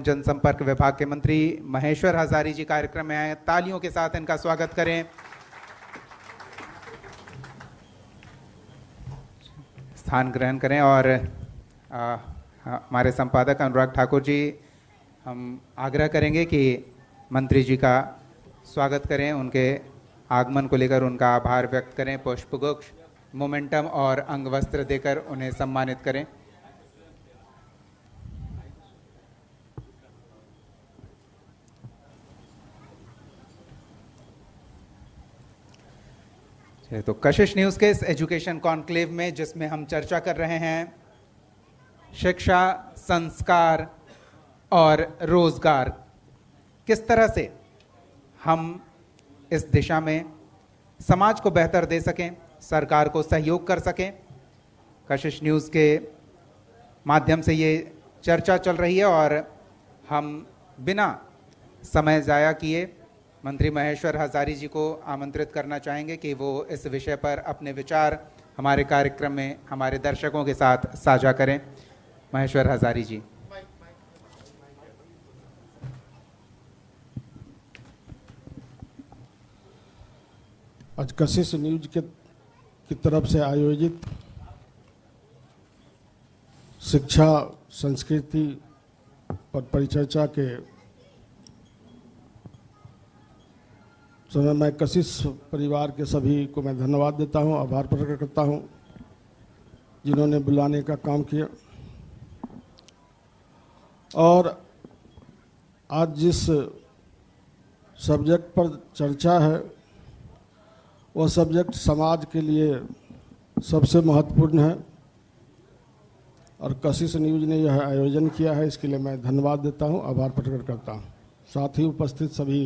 जनसंपर्क विभाग के मंत्री महेश्वर हजारी जी कार्यक्रम में आए। तालियों के साथ इनका स्वागत करें। स्थान ग्रहण करें और हमारे संपादक अनुराग ठाकुर जी, हम आग्रह करेंगे कि मंत्री जी का स्वागत करें, उनके आगमन को लेकर उनका आभार व्यक्त करें, पुष्पगुच्छ, मोमेंटम और अंगवस्त्र देकर उन्हें सम्मानित करें। तो कशिश न्यूज़ के इस एजुकेशन कॉन्क्लेव में, जिसमें हम चर्चा कर रहे हैं शिक्षा, संस्कार और रोजगार, किस तरह से हम इस दिशा में समाज को बेहतर दे सकें, सरकार को सहयोग कर सकें, कशिश न्यूज़ के माध्यम से ये चर्चा चल रही है। और हम बिना समय ज़ाया किए मंत्री महेश्वर हजारी जी को आमंत्रित करना चाहेंगे कि वो इस विषय पर अपने विचार हमारे कार्यक्रम में हमारे दर्शकों के साथ साझा करें। महेश्वर हजारी जी। आज कशिश न्यूज की तरफ से आयोजित शिक्षा संस्कृति पर परिचर्चा के समय मैं कशिश परिवार के सभी को मैं धन्यवाद देता हूं, आभार प्रकट करता हूं, जिन्होंने बुलाने का काम किया। और आज जिस सब्जेक्ट पर चर्चा है वह सब्जेक्ट समाज के लिए सबसे महत्वपूर्ण है और कशिश न्यूज ने यह आयोजन किया है, इसके लिए मैं धन्यवाद देता हूं, आभार प्रकट करता हूं। साथ ही उपस्थित सभी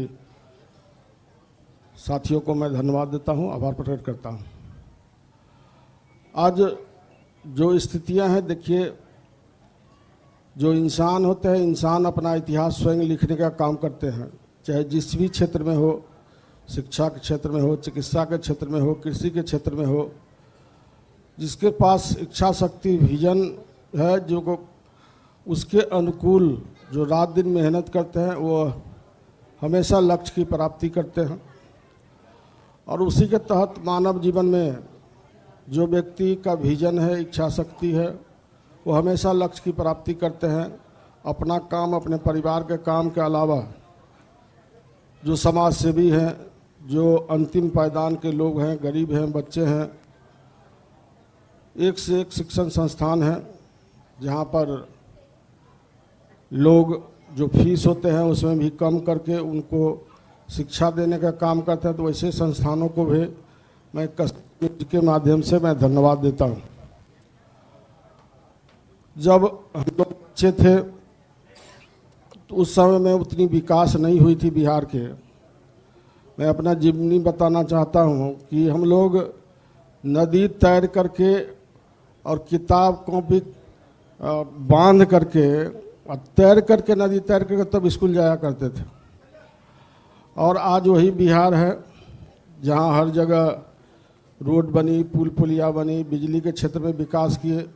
साथियों को मैं धन्यवाद देता हूं, आभार प्रकट करता हूं। आज जो स्थितियां हैं, देखिए, जो इंसान होते हैं, इंसान अपना इतिहास स्वयं लिखने का काम करते हैं, चाहे जिस भी क्षेत्र में हो, शिक्षा के क्षेत्र में हो, चिकित्सा के क्षेत्र में हो, कृषि के क्षेत्र में हो। जिसके पास इच्छा शक्ति, विजन है, जो उसके अनुकूल जो रात दिन मेहनत करते हैं, वो हमेशा लक्ष्य की प्राप्ति करते हैं। और उसी के तहत मानव जीवन में जो व्यक्ति का विजन है, इच्छा शक्ति है, वो हमेशा लक्ष्य की प्राप्ति करते हैं। अपना काम, अपने परिवार के काम के अलावा जो समाज सेवी हैं, जो अंतिम पायदान के लोग हैं, गरीब हैं, बच्चे हैं, एक से एक शिक्षण संस्थान हैं जहाँ पर लोग जो फीस होते हैं उसमें भी कम करके उनको शिक्षा देने का काम करते हैं। तो वैसे संस्थानों को भी मैं कशिश के माध्यम से मैं धन्यवाद देता हूं। जब हम लोग बच्चे थे तो उस समय में उतनी विकास नहीं हुई थी बिहार के। मैं अपना जीवनी बताना चाहता हूं कि हम लोग नदी तैर करके और किताब कॉपी बांध करके और तैर करके, नदी तैर करके तब स्कूल जाया करते थे। और आज वही बिहार है जहां हर जगह रोड बनी, पुल पुलिया बनी, बिजली के क्षेत्र में विकास किए।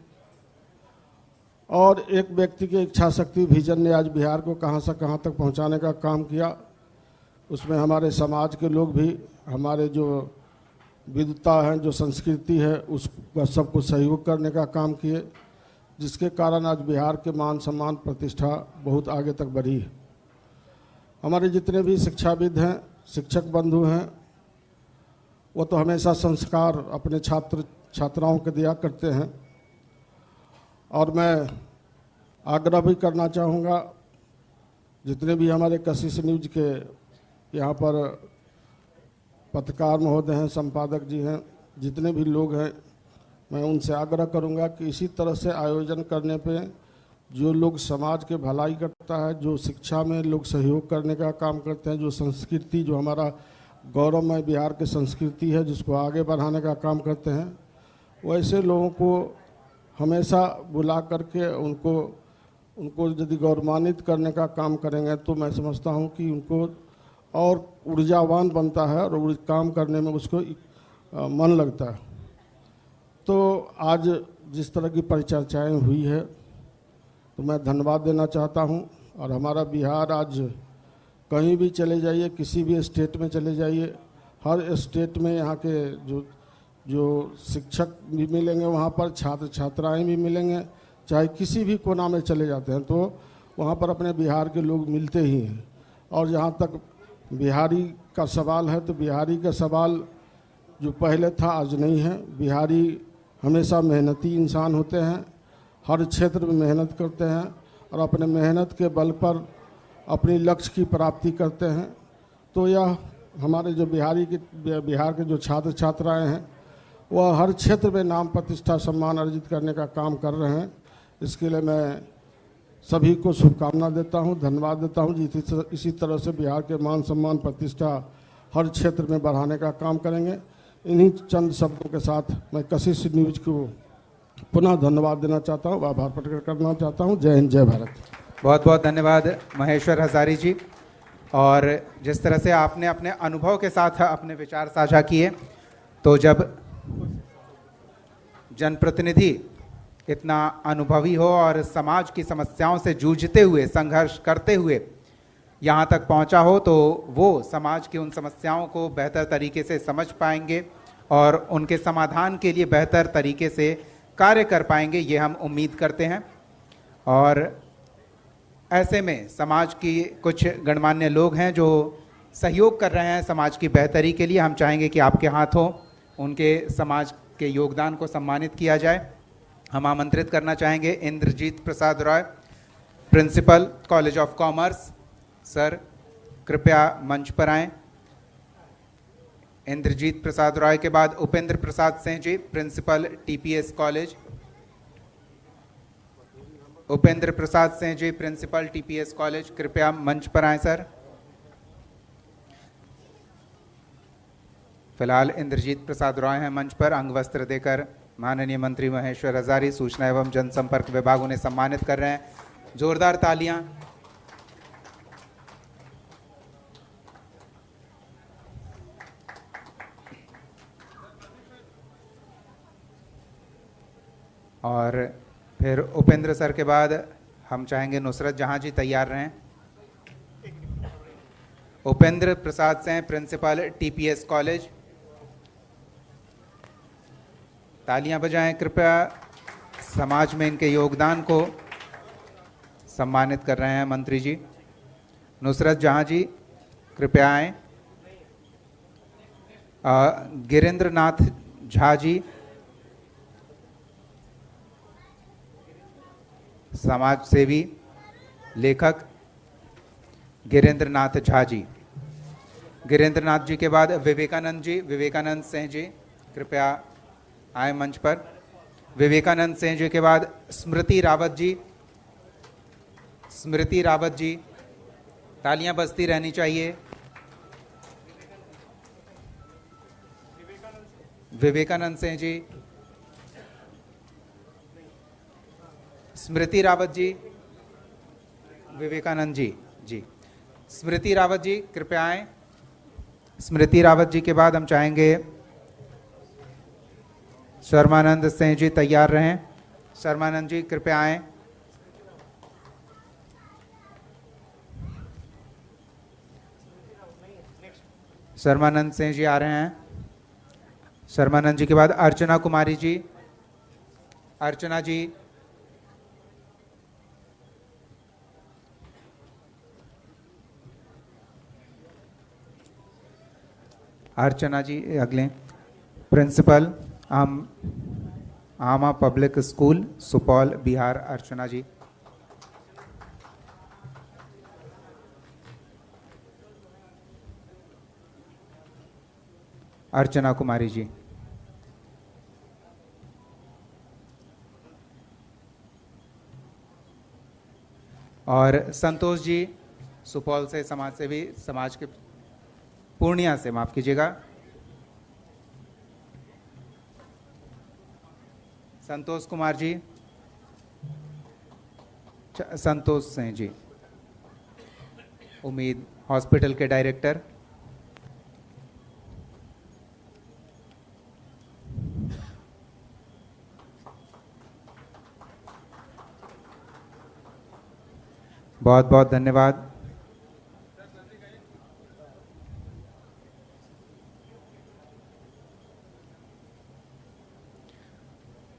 और एक व्यक्ति की इच्छा शक्ति, विजन ने आज बिहार को कहां से कहां तक पहुंचाने का काम किया। उसमें हमारे समाज के लोग भी, हमारे जो विविधता है, जो संस्कृति है, उसका सबको सहयोग करने का काम किए, जिसके कारण आज बिहार के मान सम्मान प्रतिष्ठा बहुत आगे तक बढ़ी है। हमारे जितने भी शिक्षाविद हैं, शिक्षक बंधु हैं, वो तो हमेशा संस्कार अपने छात्र छात्राओं को दिया करते हैं। और मैं आग्रह भी करना चाहूँगा, जितने भी हमारे कशिश न्यूज के यहाँ पर पत्रकार महोदय हैं, संपादक जी हैं, जितने भी लोग हैं, मैं उनसे आग्रह करूँगा कि इसी तरह से आयोजन करने पे जो लोग समाज के भलाई करता है, जो शिक्षा में लोग सहयोग करने का काम करते हैं, जो संस्कृति, जो हमारा गौरवमय बिहार की संस्कृति है, जिसको आगे बढ़ाने का काम करते हैं, वैसे लोगों को हमेशा बुला करके उनको यदि गौरवान्वित करने का काम करेंगे तो मैं समझता हूं कि उनको और ऊर्जावान बनता है और काम करने में उसको मन लगता है। तो आज जिस तरह की परिचर्चाएँ हुई है तो मैं धन्यवाद देना चाहता हूं, और हमारा बिहार आज कहीं भी चले जाइए, किसी भी स्टेट में चले जाइए, हर स्टेट में यहाँ के जो शिक्षक भी मिलेंगे, वहाँ पर छात्र छात्राएं भी मिलेंगे। चाहे किसी भी कोना में चले जाते हैं तो वहाँ पर अपने बिहार के लोग मिलते ही हैं। और जहाँ तक बिहारी का सवाल है तो बिहारी का सवाल जो पहले था आज नहीं है। बिहारी हमेशा मेहनती इंसान होते हैं, हर क्षेत्र में मेहनत करते हैं और अपने मेहनत के बल पर अपनी लक्ष्य की प्राप्ति करते हैं। तो यह हमारे जो बिहार के जो छात्र छात्राएं हैं वह हर क्षेत्र में नाम प्रतिष्ठा सम्मान अर्जित करने का काम कर रहे हैं। इसके लिए मैं सभी को शुभकामना देता हूं, धन्यवाद देता हूं। इसी तरह से बिहार के मान सम्मान प्रतिष्ठा हर क्षेत्र में बढ़ाने का काम करेंगे। इन्हीं चंद शब्दों के साथ मैं कशिश न्यूज़ को पुनः धन्यवाद देना चाहता हूं, आभार प्रकट करना चाहता हूं। जय हिंद, जय भारत। बहुत बहुत धन्यवाद महेश्वर हजारी जी। और जिस तरह से आपने अपने अनुभव के साथ अपने विचार साझा किए, तो जब जनप्रतिनिधि इतना अनुभवी हो और समाज की समस्याओं से जूझते हुए, संघर्ष करते हुए यहाँ तक पहुँचा हो, तो वो समाज की उन समस्याओं को बेहतर तरीके से समझ पाएंगे और उनके समाधान के लिए बेहतर तरीके से कार्य कर पाएंगे, ये हम उम्मीद करते हैं। और ऐसे में समाज की कुछ गणमान्य लोग हैं जो सहयोग कर रहे हैं समाज की बेहतरी के लिए। हम चाहेंगे कि आपके हाथों उनके समाज के योगदान को सम्मानित किया जाए। हम आमंत्रित करना चाहेंगे Indrajeet Prasad Roy, principal college of commerce. Sir कृपया मंच पर आएं। इंद्रजीत प्रसाद रॉय के बाद Upendra Prasad Singh ji, principal TPS college. Upendra Prasad Singh ji, principal TPS college, कृपया मंच पर आएं सर। फिलहाल इंद्रजीत प्रसाद रॉय हैं मंच पर। अंग वस्त्र देकर माननीय मंत्री महेश्वर हजारी, सूचना एवं जनसंपर्क विभाग, उन्हें सम्मानित कर रहे हैं। जोरदार तालियां। और फिर उपेंद्र सर के बाद हम चाहेंगे नुसरत जहां जी तैयार रहें। Upendra Prasad Singh, principal TPS college. तालियां बजाएं कृपया। समाज में इनके योगदान को सम्मानित कर रहे हैं मंत्री जी। नुसरत जहां जी कृपया आएं। गिरीन्द्र नाथ झा जी, समाज सेवी लेखक गिरीन्द्र नाथ झा जी। गिरीन्द्र नाथ जी के बाद विवेकानंद जी, विवेकानंद सिंह जी कृपया आए मंच पर। विवेकानंद सिंह जी के बाद स्मृति रावत जी। स्मृति रावत जी, तालियां बजती रहनी चाहिए। विवेकानंद सिंह जी, स्मृति रावत जी, विवेकानंद जी जी। स्मृति रावत जी कृपया आएं। स्मृति रावत जी के बाद हम चाहेंगे शर्मानंद सिंह जी तैयार रहें। शर्मानंद जी कृपया आएं। शर्मानंद सिंह जी आ रहे हैं। शर्मानंद जी के बाद अर्चना कुमारी जी। अर्चना जी, अर्चना जी अगले। प्रिंसिपल आमा पब्लिक स्कूल, सुपौल, बिहार, अर्चना जी। अर्चना कुमारी जी। और संतोष जी, सुपौल से समाज सेवी, समाज के पूर्णिया से, माफ कीजिएगा, संतोष कुमार जी, संतोष सिंह जी, उम्मीद हॉस्पिटल के डायरेक्टर। बहुत बहुत धन्यवाद।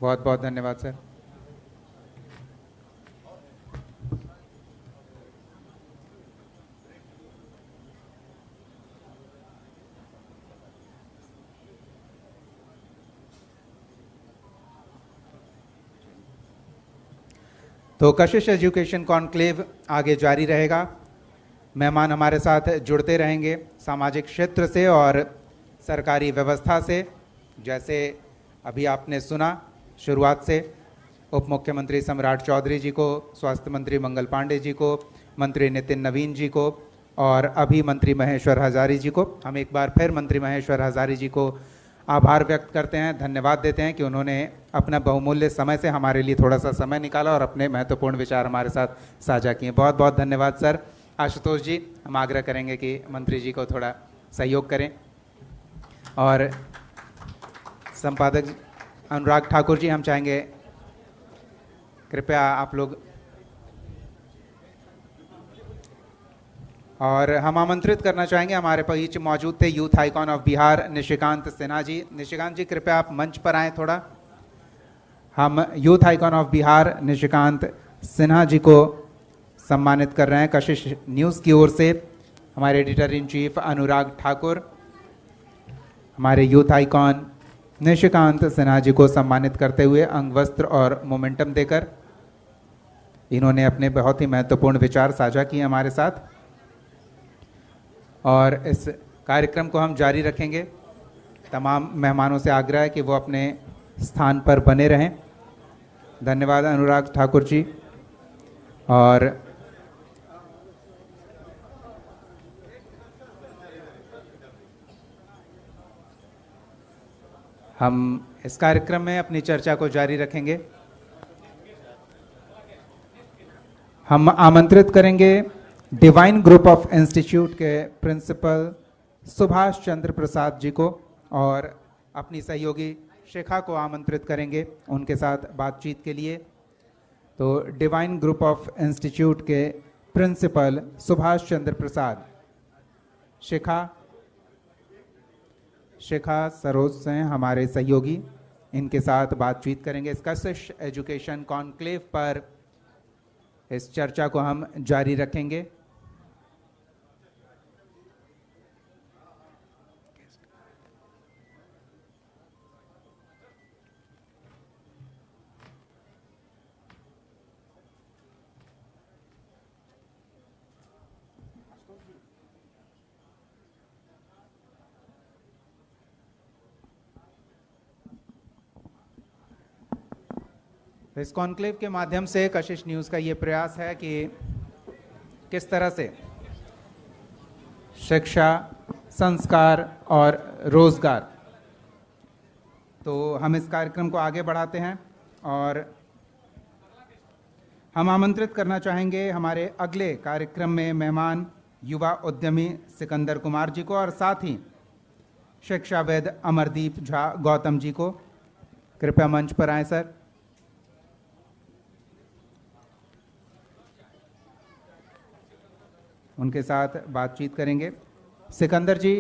बहुत बहुत धन्यवाद सर। तो कशिश एजुकेशन कॉन्क्लेव आगे जारी रहेगा। मेहमान हमारे साथ जुड़ते रहेंगे सामाजिक क्षेत्र से और सरकारी व्यवस्था से। जैसे अभी आपने सुना शुरुआत से उप मुख्यमंत्री सम्राट चौधरी जी को, स्वास्थ्य मंत्री मंगल पांडे जी को, मंत्री नितिन नवीन जी को और अभी मंत्री महेश्वर हजारी जी को। हम एक बार फिर मंत्री महेश्वर हजारी जी को आभार व्यक्त करते हैं, धन्यवाद देते हैं कि उन्होंने अपना बहुमूल्य समय से हमारे लिए थोड़ा सा समय निकाला और अपने महत्वपूर्ण विचार हमारे साथ साझा किए। बहुत बहुत धन्यवाद सर। आशुतोष जी, हम आग्रह करेंगे कि मंत्री जी को थोड़ा सहयोग करें। और संपादक अनुराग ठाकुर जी, हम चाहेंगे कृपया आप लोग। और हम आमंत्रित करना चाहेंगे, हमारे बीच मौजूद थे youth icon of Bihar Nishikant Sinha ji. Nishikant ji कृपया आप मंच पर आएँ थोड़ा। हम youth icon of Bihar Nishikant Sinha ji को सम्मानित कर रहे हैं कशिश न्यूज़ की ओर से। हमारे editor in chief Anurag Thakur हमारे यूथ आइकॉन निशिकांत सिन्हा जी को सम्मानित करते हुए अंग वस्त्र और मोमेंटम देकर इन्होंने अपने बहुत ही महत्वपूर्ण विचार साझा किए हमारे साथ। और इस कार्यक्रम को हम जारी रखेंगे। तमाम मेहमानों से आग्रह है कि वो अपने स्थान पर बने रहें। धन्यवाद अनुराग ठाकुर जी। और हम इस कार्यक्रम में अपनी चर्चा को जारी रखेंगे। हम आमंत्रित करेंगे डिवाइन ग्रुप ऑफ इंस्टीट्यूट के प्रिंसिपल सुभाष चंद्र प्रसाद जी को और अपनी सहयोगी शिखा को आमंत्रित करेंगे उनके साथ बातचीत के लिए। तो डिवाइन ग्रुप ऑफ इंस्टीट्यूट के प्रिंसिपल सुभाष चंद्र प्रसाद, शिखा सरोज से हमारे सहयोगी, इनके साथ बातचीत करेंगे। इस कशिश एजुकेशन कॉन्क्लेव पर इस चर्चा को हम जारी रखेंगे। इस कॉन्क्लेव के माध्यम से कशिश न्यूज़ का ये प्रयास है कि किस तरह से शिक्षा, संस्कार और रोजगार, तो हम इस कार्यक्रम को आगे बढ़ाते हैं। और हम आमंत्रित करना चाहेंगे हमारे अगले कार्यक्रम में मेहमान युवा उद्यमी सिकंदर कुमार जी को और साथ ही शिक्षाविद अमरदीप झा गौतम जी को। कृपया मंच पर आएं सर। उनके साथ बातचीत करेंगे। सिकंदर जी